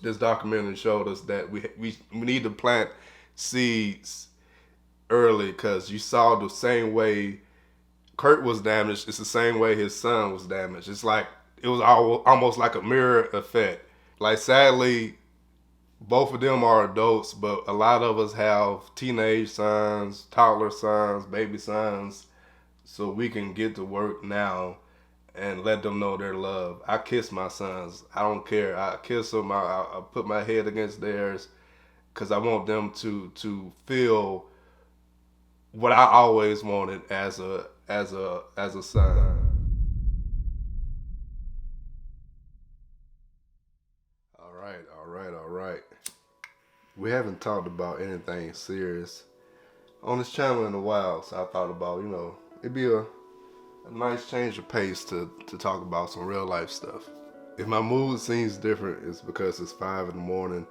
This documentary showed us that we need to plant seeds early, because you saw the same way Kurt was damaged, it's the same way his son was damaged. It's like, it was almost like a mirror effect. Like, sadly, both of them are adults, but a lot of us have teenage sons, toddler sons, baby sons, so we can get to work now and let them know their love. I kiss my sons. I don't care. I kiss them. I put my head against theirs, because I want them to feel what I always wanted as a son. All right. We haven't talked about anything serious on this channel in a while, so I thought about, it'd be a nice change of pace to talk about some real life stuff. If my mood seems different, it's because it's 5 in the morning.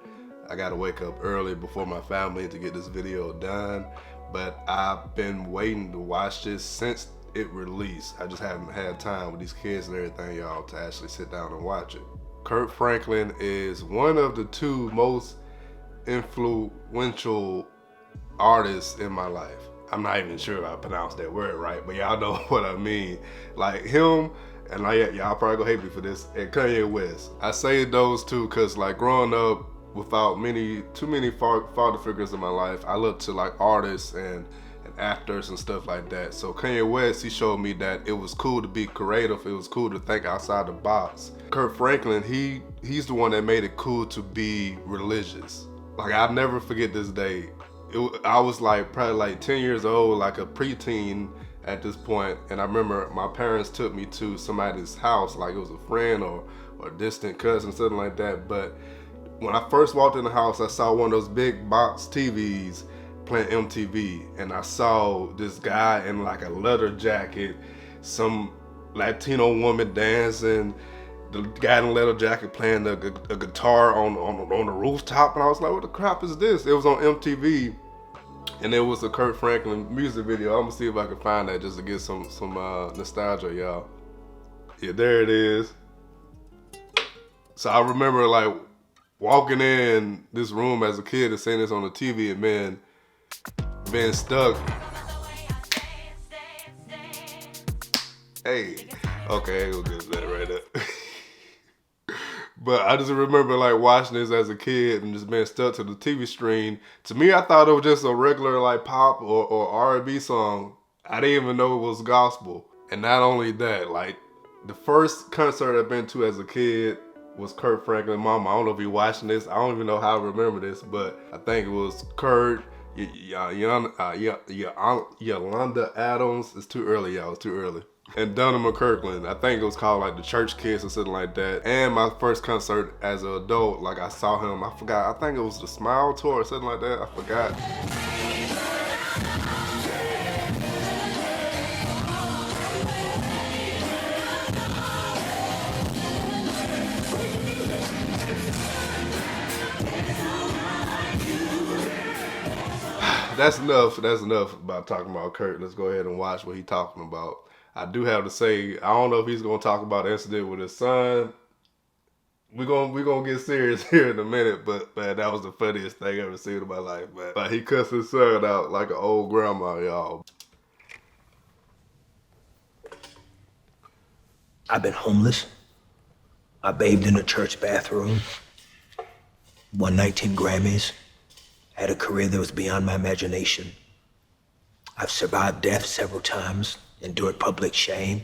I gotta wake up early before my family to get this video done, but I've been waiting to watch this since it released. I just haven't had time with these kids and everything, y'all, to actually sit down and watch it. Kirk Franklin is one of the 2 most influential artists in my life. I'm not even sure if I pronounced that word right, but y'all know what I mean. Like him, and y'all probably gonna hate me for this, and Kanye West. I say those 2 because, like, growing up without too many father figures in my life, I look to like artists and actors and stuff like that. So Kanye West, he showed me that it was cool to be creative. It was cool to think outside the box. Kirk Franklin, he's the one that made it cool to be religious. Like, I'll never forget this day. I was like probably like 10 years old, like a preteen at this point, and I remember my parents took me to somebody's house, like it was a friend or a distant cousin, something like that. But when I first walked in the house, I saw one of those big box TVs playing MTV, and I saw this guy in like a leather jacket, some Latino woman dancing, the guy in the leather jacket playing a guitar on the rooftop, and I was like, what the crap is this? It was on MTV, and it was a Kirk Franklin music video. I'm gonna see if I can find that just to get some nostalgia, y'all. Yeah, there it is. So I remember like walking in this room as a kid and seeing this on the TV, and being stuck. Hey, okay, we'll get that right up. But I just remember like watching this as a kid and just being stuck to the TV screen. To me, I thought it was just a regular like pop or R&B song. I didn't even know it was gospel. And not only that, like the first concert I've been to as a kid was Kirk Franklin. Mama, I don't know if you're watching this. I don't even know how I remember this, but I think it was Kurt, Yolanda Adams. It's too early, y'all. It's too early. And Dunham McKirkland. I think it was called like the Church Kids or something like that. And my first concert as an adult, like I saw him. I forgot. I think it was the Smile Tour or something like that. I forgot. That's enough about talking about Kurt. Let's go ahead and watch what he's talking about. I do have to say, I don't know if he's gonna talk about the incident with his son. We're gonna get serious here in a minute, but man, that was the funniest thing I've ever seen in my life, man. Like, he cussed his son out like an old grandma, y'all. I've been homeless. I bathed in a church bathroom. Won 19 Grammys. Had a career that was beyond my imagination. I've survived death several times, endured public shame,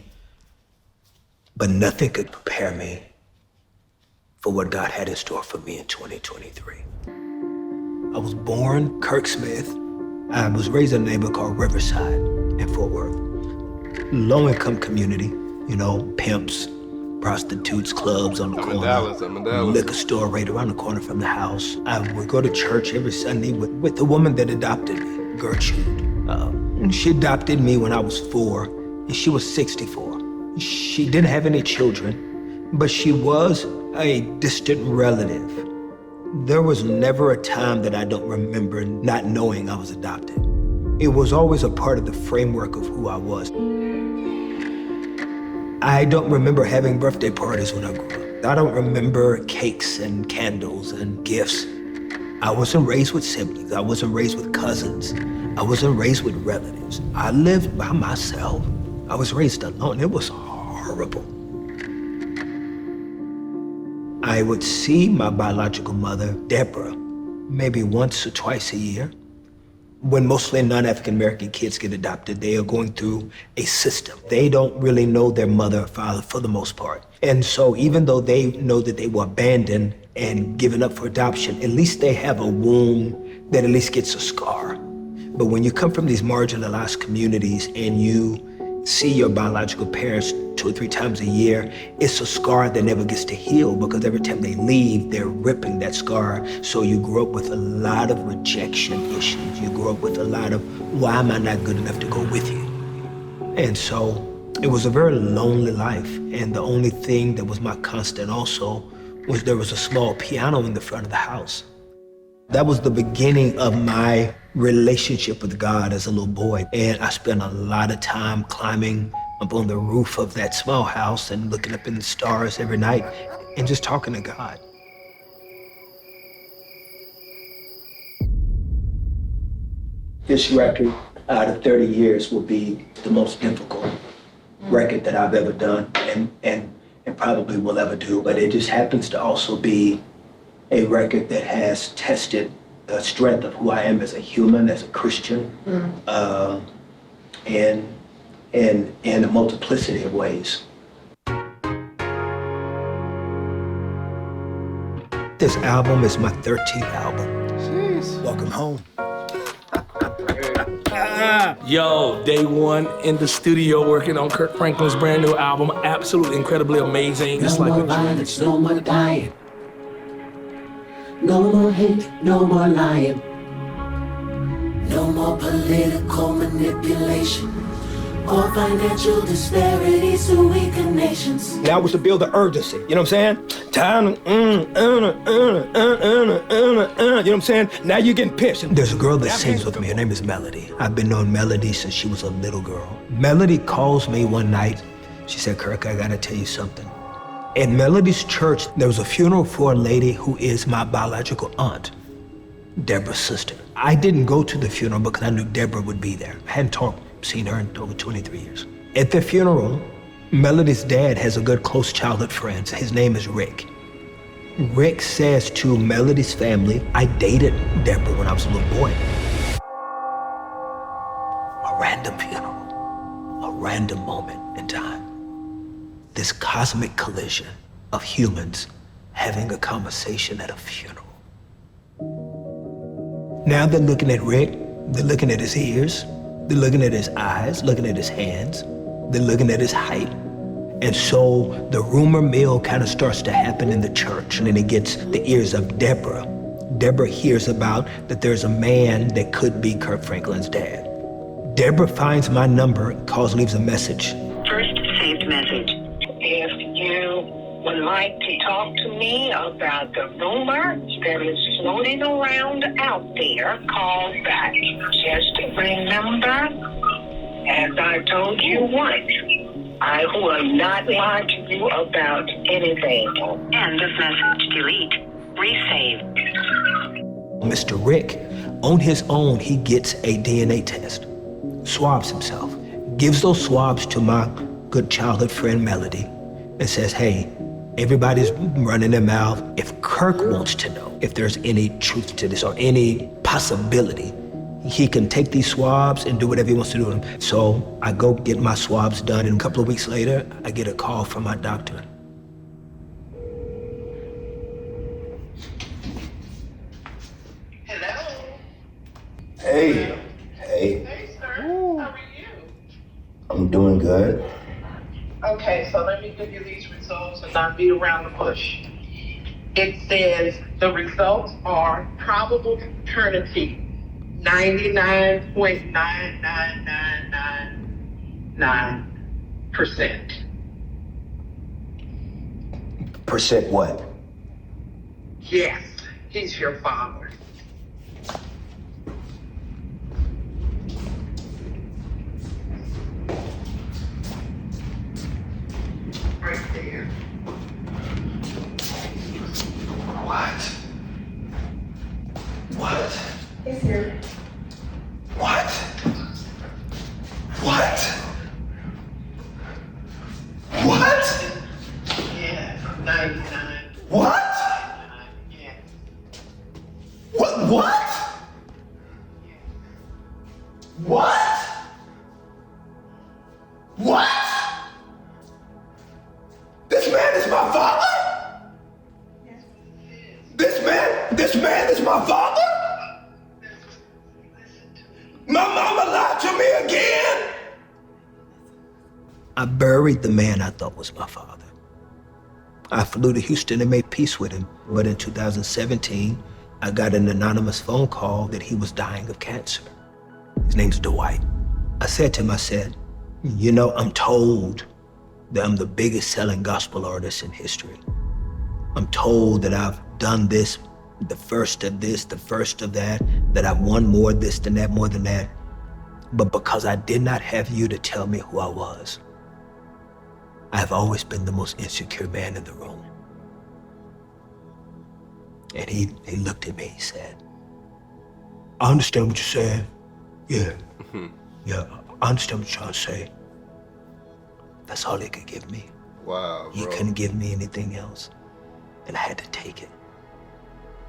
but nothing could prepare me for what God had in store for me in 2023. I was born Kirk Smith. I was raised in a neighborhood called Riverside in Fort Worth. Low-income community, pimps, prostitutes, clubs on the corner, I'm in Dallas. liquor store right around the corner from the house. I would go to church every Sunday with the woman that adopted me, Gertrude. She adopted me when I was 4, and she was 64. She didn't have any children, but she was a distant relative. There was never a time that I don't remember not knowing I was adopted. It was always a part of the framework of who I was. I don't remember having birthday parties when I grew up. I don't remember cakes and candles and gifts. I wasn't raised with siblings. I wasn't raised with cousins. I wasn't raised with relatives. I lived by myself. I was raised alone. It was horrible. I would see my biological mother, Deborah, maybe once or twice a year. When mostly non-African American kids get adopted, they are going through a system. They don't really know their mother or father for the most part. And so even though they know that they were abandoned and given up for adoption, at least they have a womb that at least gets a scar. But when you come from these marginalized communities and you see your biological parents 2 or 3 times a year, it's a scar that never gets to heal because every time they leave, they're ripping that scar. So you grow up with a lot of rejection issues. You grow up with a lot of, why am I not good enough to go with you? And so it was a very lonely life. And the only thing that was my constant also was there was a small piano in the front of the house. That was the beginning of my relationship with God as a little boy. And I spent a lot of time climbing up on the roof of that small house and looking up in the stars every night and just talking to God. This record, out of 30 years, will be the most difficult record that I've ever done and probably will ever do. But it just happens to also be a record that has tested the strength of who I am as a human, as a Christian, and in a multiplicity of ways. This album is my 13th album. Jeez. Welcome home. Yo, day one in the studio working on Kirk Franklin's brand new album. Absolutely incredibly amazing. No more violence, no more dying. No more hate, no more lying. No more political manipulation or financial disparities to weaken nations. Now was to build the urgency, you know what I'm saying? Time, you know what I'm saying? Now you're getting pissed. There's a girl that sings with me, her name is Melody. I've been knowing Melody since she was a little girl. Melody calls me one night. She said, Kirk, I gotta tell you something. At Melody's church, there was a funeral for a lady who is my biological aunt, Deborah's sister. I didn't go to the funeral because I knew Deborah would be there. I hadn't seen her in over 23 years. At the funeral, Melody's dad has a good close childhood friend. His name is Rick. Rick says to Melody's family, I dated Deborah when I was a little boy. A random funeral, a random moment in time. This cosmic collision of humans having a conversation at a funeral. Now they're looking at Rick, they're looking at his ears, they're looking at his eyes, looking at his hands, they're looking at his height. And so the rumor mill kind of starts to happen in the church, and then it gets the ears of Deborah. Deborah hears about that there's a man that could be Kirk Franklin's dad. Deborah finds my number, leaves a message. First saved message. If you would like to talk to me about the rumor that is floating around out there, call back. Just remember, as I told you once, I will not lie to you about anything. End of message. Delete. Resave. Mr. Rick, on his own, he gets a DNA test, swabs himself, gives those swabs to my good childhood friend Melody, and says, hey, everybody's running their mouth. If Kirk wants to know if there's any truth to this or any possibility, he can take these swabs and do whatever he wants to do with them. So I go get my swabs done, and a couple of weeks later, I get a call from my doctor. Hello. Hey. Hey, sir. How are you? I'm doing good. Okay, so let me give you these results and not beat around the bush. It says the results are probable paternity 99.99999%. Percent what? Yes, he's your father. Right there. It's here. What? What? What? Yeah, 99. What? Yeah. What? What? What? What? This man is my father? This man is my father? My mama lied to me again? I buried the man I thought was my father. I flew to Houston and made peace with him, but in 2017, I got an anonymous phone call that he was dying of cancer. His name's Dwight. I said to him, you know, I'm told that I'm the biggest selling gospel artist in history. I'm told that I've done this, the first of this, the first of that I've won more this than that, more than that. But because I did not have you to tell me who I was, I've always been the most insecure man in the room. And he looked at me, he said, I understand what you're saying. Yeah. Yeah, I understand what you're trying to say. That's all he could give me. Wow, bro. He couldn't give me anything else. And I had to take it.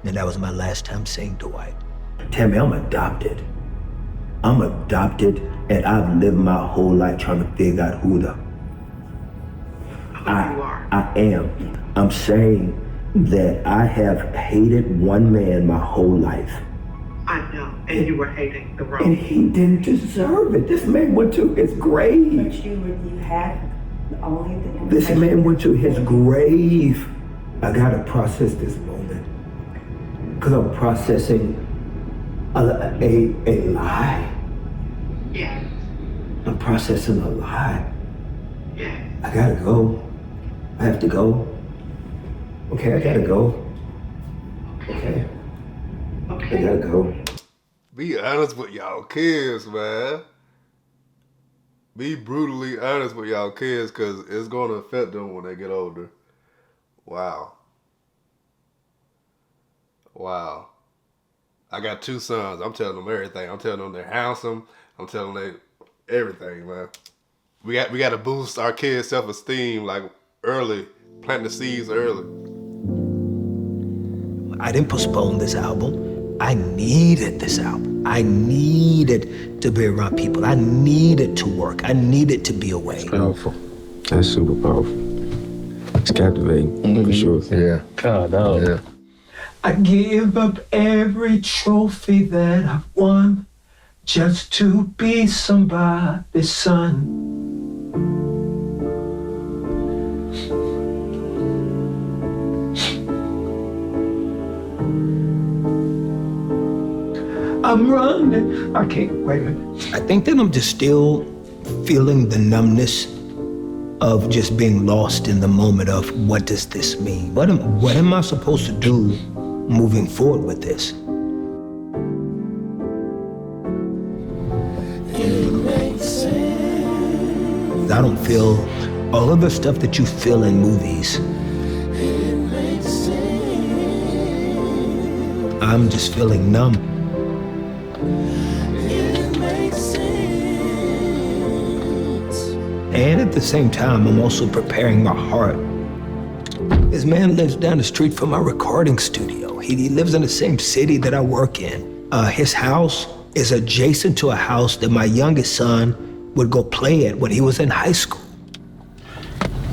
And that was my last time seeing Dwight. Tammy, I'm adopted. I'm adopted, and I've lived my whole life trying to figure out who you are. I am. I'm saying that I have hated one man my whole life. I know, and you were hating the wrong. And he didn't deserve it. This man went to his grave. But you had only the This man went to his grave. I gotta process this moment. Because I'm processing a lie. Yeah. I'm processing a lie. Yeah. I gotta go. I have to go. Okay, I gotta go. Okay. I gotta go. Be honest with y'all kids, man. Be brutally honest with y'all kids, because it's going to affect them when they get older. Wow. Wow. I got 2 sons. I'm telling them everything. I'm telling them they're handsome. I'm telling them everything, man. We got to boost our kids' self-esteem like early, plant the seeds early. I didn't postpone this album. I needed this album. I needed to be around people. I needed to work. I needed to be away. It's powerful. That's super powerful. It's captivating, for sure. Yeah. God, no. Yeah. I give up every trophy that I've won just to be somebody's son. I'm running. I can't, wait a minute. I think that I'm just still feeling the numbness of just being lost in the moment of what does this mean? What am I supposed to do moving forward with this? I don't feel all of the stuff that you feel in movies. I'm just feeling numb. And at the same time, I'm also preparing my heart. This man lives down the street from my recording studio. He lives in the same city that I work in. His house is adjacent to a house that my youngest son would go play at when he was in high school.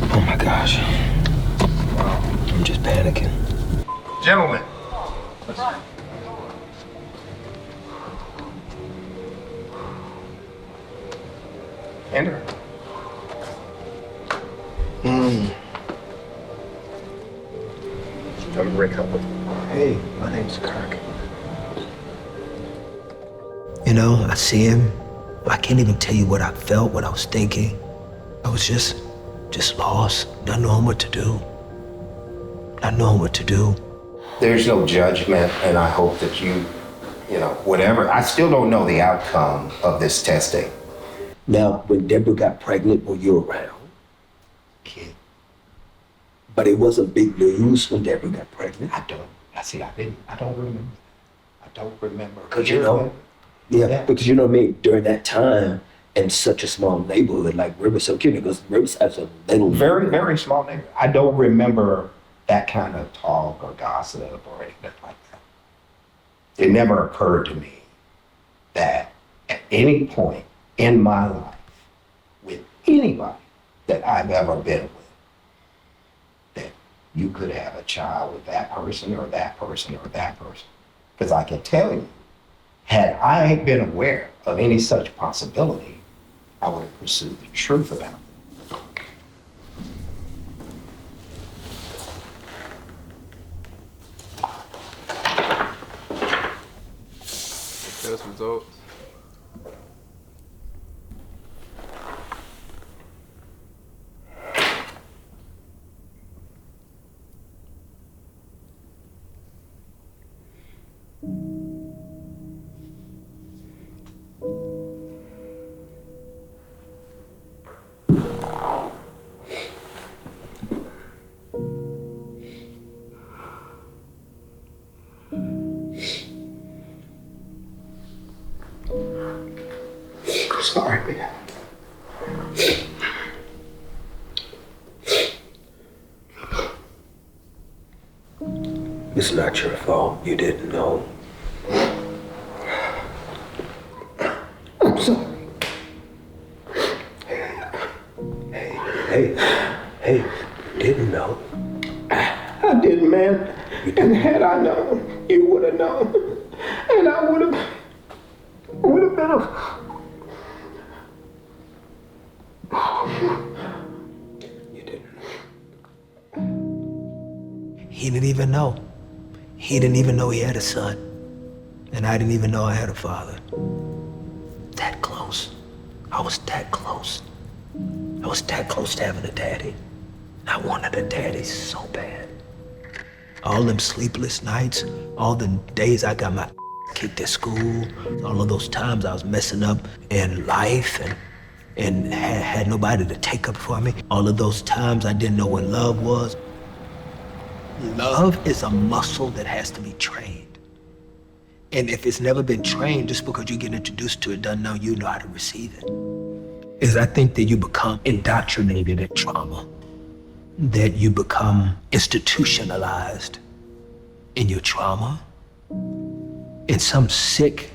Oh my gosh. I'm just panicking. Gentlemen. Enter. I'm Rick Hubbard. Hey, my name's Kirk. You know, I see him. I can't even tell you what I felt, what I was thinking. I was just lost, not knowing what to do. Not knowing what to do. There's no judgment, and I hope that you know, whatever. I still don't know the outcome of this testing. Now, when Deborah got pregnant, were you around? Kid. But it wasn't big news when Deborah got pregnant. I don't remember. don't remember. Because you know, because you know what I mean, during that time, in such a small neighborhood like Riverside, because Riverside's a little very, very small neighborhood. I don't remember that kind of talk or gossip or anything like that. It never occurred to me that at any point in my life, with anybody that I've ever been with, that you could have a child with that person or that person or that person. Because I can tell you, had I been aware of any such possibility, I would have pursued the truth about it. Test results. sorry, man. It's not your fault. You didn't know. I'm sorry. Hey, didn't know. I didn't, man. And had I known, you would have known. And I would have been a... You didn't. He didn't even know. He didn't even know he had a son. And I didn't even know I had a father. That close. I was that close. I was that close to having a daddy. I wanted a daddy so bad. All them sleepless nights, all the days I got my kicked at school, all of those times I was messing up in life and had nobody to take up for me. All of those times I didn't know what love was. Love is a muscle that has to be trained. And if it's never been trained, just because you get introduced to it doesn't know you know how to receive it. Is I think that you become indoctrinated in trauma, that you become institutionalized in your trauma, in some sick,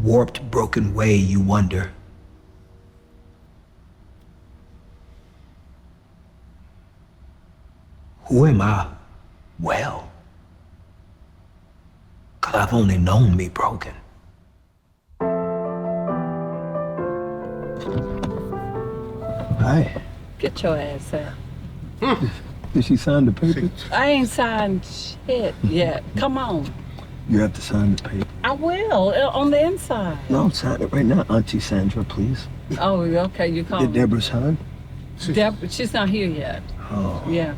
warped, broken way. You wonder, who am I well? 'Cause I've only known me broken. Hi. Get your ass out. Did she sign the paper? I ain't signed shit yet. Come on. You have to sign the paper. I will, on the inside. No, sign it right now. Auntie Sandra, please. Oh, okay, you call Did me. Deborah sign? She's not here yet. Oh. Yeah.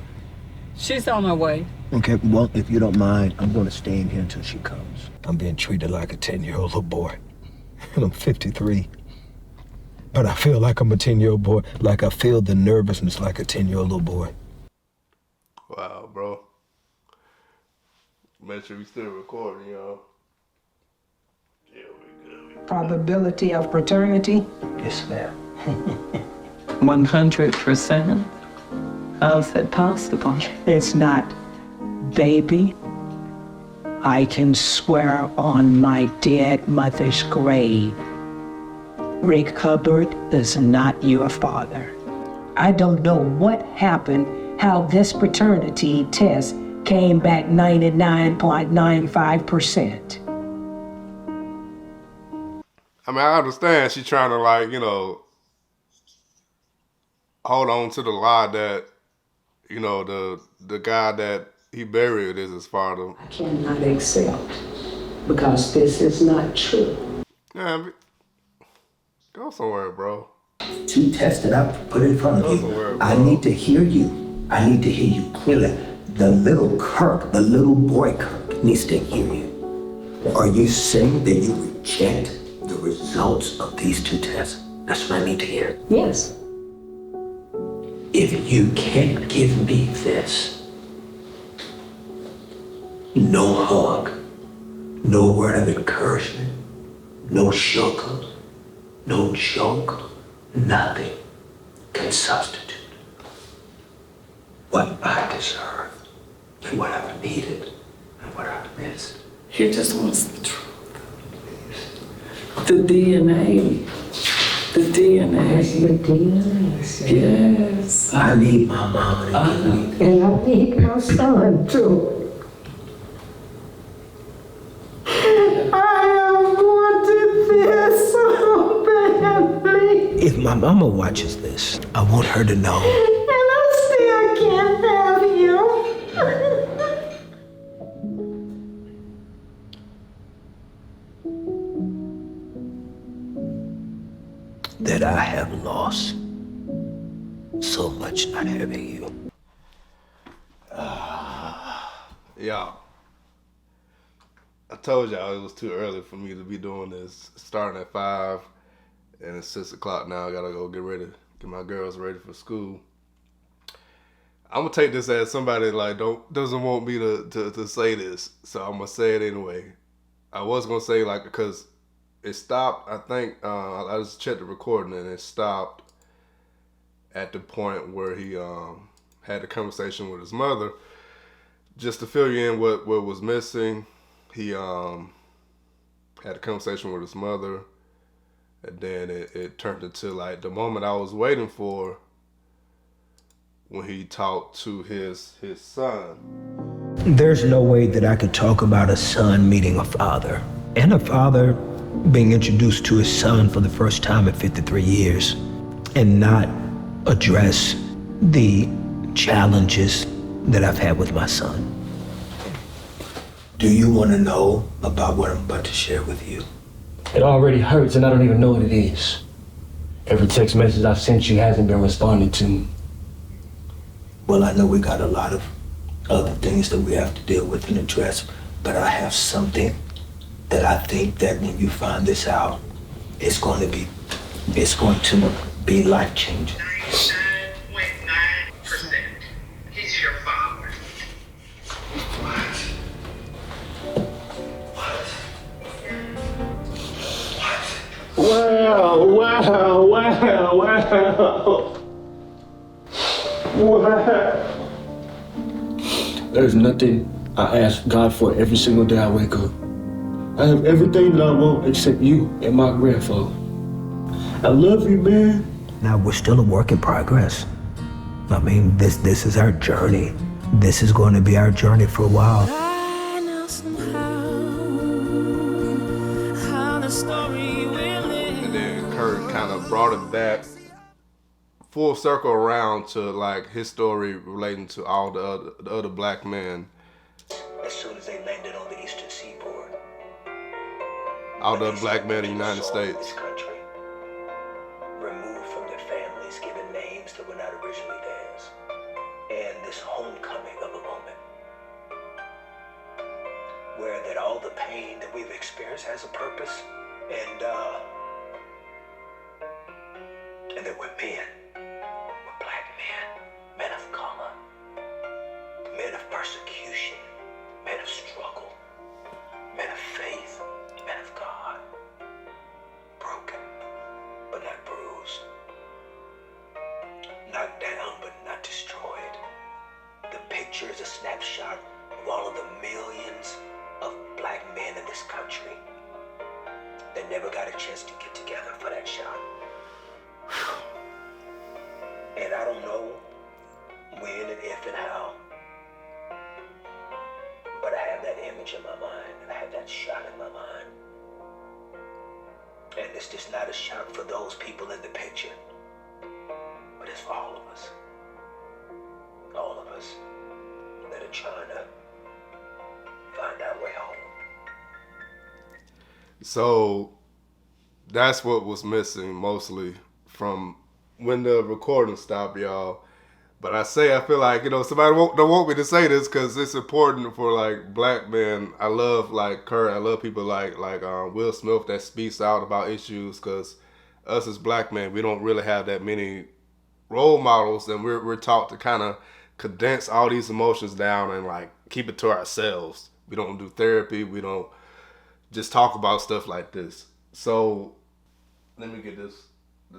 She's on her way. Okay, well, if you don't mind, I'm going to stay in here until she comes. I'm being treated like a 10-year-old little boy. And I'm 53. But I feel like I'm a 10-year-old boy. Like I feel the nervousness like a 10-year-old little boy. Wow, bro. Make sure we still recording, y'all. Yeah, we good. Probability of paternity? Yes, ma'am. 100%. How's that possible? It's not, baby. I can swear on my dead mother's grave, Rick Hubbard is not your father. I don't know what happened, how this paternity test came back 99.95%. I mean, I understand she's trying to, like, you know, hold on to the lie that, you know, the guy that he buried is his father. I cannot accept, because this is not true. Yeah, go somewhere, bro. Two tests that I put in front of you. I need to hear you. I need to hear you clearly. The little Kirk, the little boy Kirk needs to hear you. Are you saying that you reject the results of these two tests? That's what I need to hear. Yes. If you can't give me this, no hug, No word of encouragement, no sugar, no joke, nothing can substitute what I deserve and what I've needed and what I've missed. He just wants the truth. The DNA. The DNA. The DNA. Yes. I need my mama to give me. And I need my son too. I have wanted this so badly. If my mama watches this, I want her to know. And I still can't have you. That I have lost so much not having you. Y'all, I told y'all it was too early for me to be doing this. Starting at 5 and it's 6 o'clock now. I gotta go get my girls ready for school. I'm gonna take this as somebody like doesn't want me to say this, so I'm gonna say it anyway. I was gonna say like because it stopped. I think I just checked the recording and it stopped at the point where he had a conversation with his mother. Just to fill you in what was missing, he had a conversation with his mother, and then it turned into like the moment I was waiting for when he talked to his son. There's no way that I could talk about a son meeting a father, and a father being introduced to his son for the first time in 53 years, and not address the challenges that I've had with my son. Do you want to know about what I'm about to share with you? It already hurts and I don't even know what it is. Every text message I've sent you hasn't been responded to. Well, I know we got a lot of other things that we have to deal with and address, but I have something that I think that when you find this out, it's going to be life-changing. 99.9%. He's your father. Wow. There's nothing I ask God for every single day I wake up. I have everything that I want except you and my grandfather. I love you, man. Now, we're still a work in progress. I mean, this is our journey. This is going to be our journey for a while. I know somehow how the story will end. And then Kirk kind of brought it back full circle around to like his story relating to all the other black men. As soon as they landed on the eastern seaboard, all the other black men in the United States. This country, removed from their families, given names that were not originally theirs, and this homecoming of a moment where that all the pain that we've experienced has a purpose, and that we're men. We're black men, men of color, men of persecution, men of struggle, men of faith, men of God, broken but not bruised, knocked down but not destroyed. The picture is a snapshot of all of the millions of black men in this country that never got a chance to get together for that shot. And I don't know when and if and how, but I have that image in my mind and I have that shot in my mind. And it's just not a shot for those people in the picture, but it's for all of us. All of us that are trying to find our way home. So that's what was missing mostly from when the recording stopped, y'all. But I feel like, you know, somebody don't want me to say this because it's important for like black men. I love like Kurt. I love people like Will Smith that speaks out about issues, because us as black men, we don't really have that many role models, and we're taught to kind of condense all these emotions down and like keep it to ourselves. We don't do therapy. We don't just talk about stuff like this. So let me get this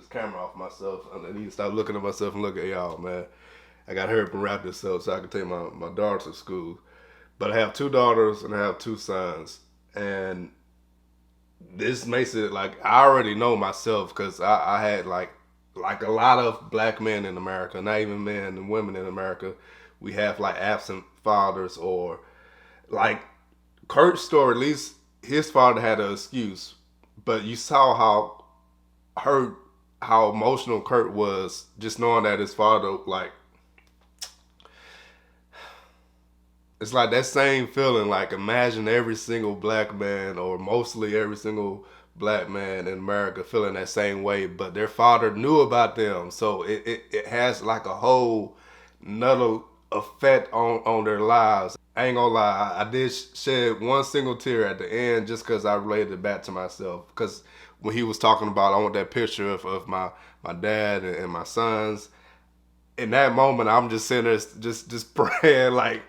camera off myself. I need to stop looking at myself and look at y'all, man. I gotta hurry up and wrap this up so I can take my daughter to school. But I have 2 daughters and I have 2 sons. And this makes it like, I already know myself, because I had like a lot of black men in America, not even men and women in America, we have like absent fathers, or like Kirk's story, at least his father had an excuse, but you saw how emotional Kirk was just knowing that his father, like, it's like that same feeling, like imagine every single black man, or mostly every single black man in America feeling that same way, but their father knew about them. So it has like a whole nother effect on their lives. I ain't gonna lie, I did shed one single tear at the end just because I related it back to myself. Because when he was talking about, I want that picture of my dad and my sons, in that moment, I'm just sitting there just praying like,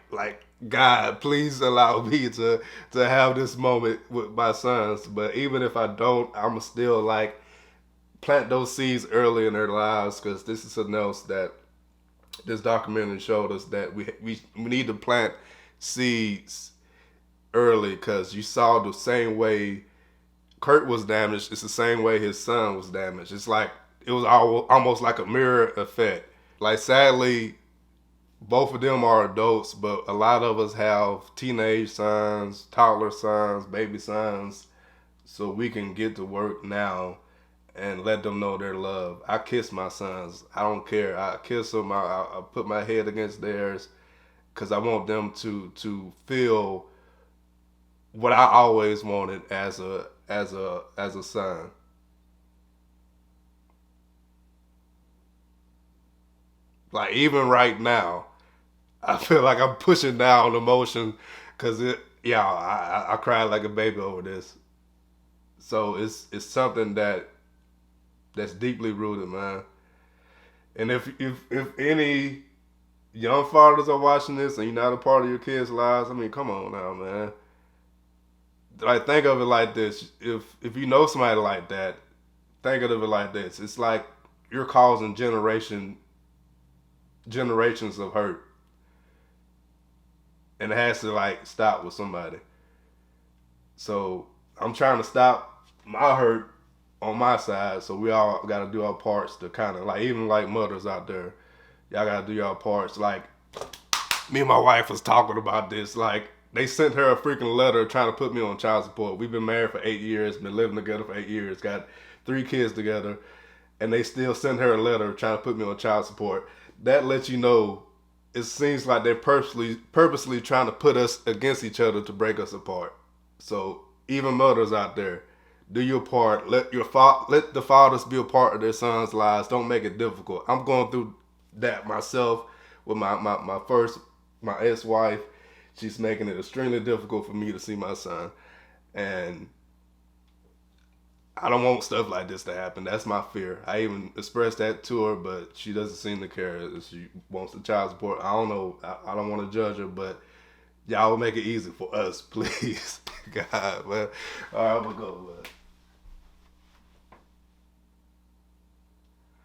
God, please allow me to have this moment with my sons. But even if I don't, I'm still like plant those seeds early in their lives, because this is something else that this documentary showed us, that we need to plant seeds early, because you saw the same way Kurt was damaged, it's the same way his son was damaged. It's like, it was almost like a mirror effect. Like, sadly, both of them are adults, but a lot of us have teenage sons, toddler sons, baby sons, so we can get to work now and let them know their love. I kiss my sons. I don't care. I kiss them. I put my head against theirs, because I want them to feel what I always wanted as a son. Like, even right now, I feel like I'm pushing down emotion, because I cried like a baby over this. So it's something that's deeply rooted, man. And if any young fathers are watching this and you're not a part of your kids' lives, I mean, come on now, man. Like, think of it like this. If you know somebody like that, think of it like this. It's like you're causing generations of hurt. And it has to like stop with somebody. So I'm trying to stop my hurt on my side. So we all got to do our parts to kind of like, even like mothers out there, y'all got to do y'all parts. Like, me and my wife was talking about this. Like, they sent her a freaking letter trying to put me on child support. We've been married for 8 years, been living together for 8 years, got 3 kids together, and they still send her a letter trying to put me on child support. That lets you know, it seems like they're purposely trying to put us against each other to break us apart. So even mothers out there, do your part. Let the fathers be a part of their sons' lives. Don't make it difficult. I'm going through that myself with my ex-wife. She's making it extremely difficult for me to see my son. And I don't want stuff like this to happen. That's my fear. I even expressed that to her, but she doesn't seem to care. She wants the child support. I don't know. I don't want to judge her, but y'all will make it easy for us, please. God, man. All right, I'm going to go, man.